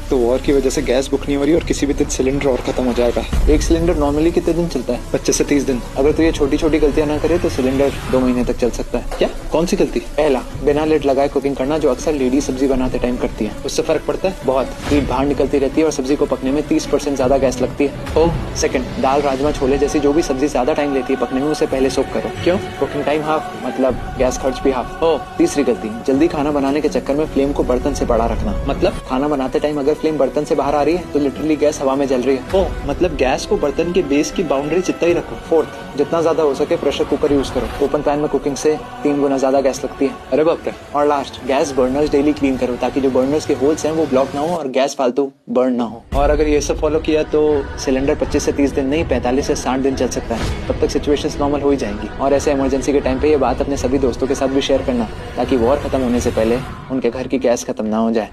तो वॉर की वजह से गैस बुक नहीं हो रही और किसी भी दिन सिलेंडर और खत्म हो जाएगा। एक सिलेंडर नॉर्मली कितने दिन चलता है? 25 से 30 दिन। अगर तो ये छोटी छोटी गलतियां ना करे तो सिलेंडर 2 महीने तक चल सकता है। क्या? कौन सी गलती? पहला, बिना लिड लगाए कुकिंग करना, जो अक्सर लेडी सब्जी बनाते टाइम करती है। उससे फर्क पड़ता है? बहुत। हीट बाहर निकलती रहती है और सब्जी को पकने में 30% ज्यादा गैस लगती है। ओह। सेकंड, दाल, राजमा, छोले जैसी जो भी सब्जी ज्यादा टाइम लेती है पकने में, उसे पहले सोक करो। क्यों? कुकिंग टाइम हाफ, मतलब गैस खर्च भी हाफ। ओह। तीसरी गलती, जल्दी खाना बनाने के चक्कर में फ्लेम को बर्तन से बड़ा रखना। मतलब? खाना बनाते टाइम अगर फ्लेम बर्तन से बाहर आ रही है तो लिटरली गैस हवा में जल रही है। ओह, मतलब गैस को बर्तन के बेस की बाउंड्री जितना ही रखो। फोर्थ, जितना ज्यादा हो सके प्रेशर कुकर यूज करो। ओपन पैन में कुकिंग से 3 गुना ज्यादा गैस लगती है। अरे बाप रे। और last, gas burners daily clean करो ताकि जो बर्नर्स के होल्स हैं वो ब्लॉक ना हो और गैस फालतू बर्न ना हो। और अगर ये सब फॉलो किया तो सिलेंडर 25 से 30 दिन नहीं 45 से 60 दिन चल सकता है। तब तक सिचुएशंस नॉर्मल हो ही जाएंगी। और ऐसे इमरजेंसी के टाइम पे ये बात अपने सभी दोस्तों के साथ भी शेयर करना ताकि वॉर खत्म होने से पहले उनके घर की गैस खत्म ना हो जाए।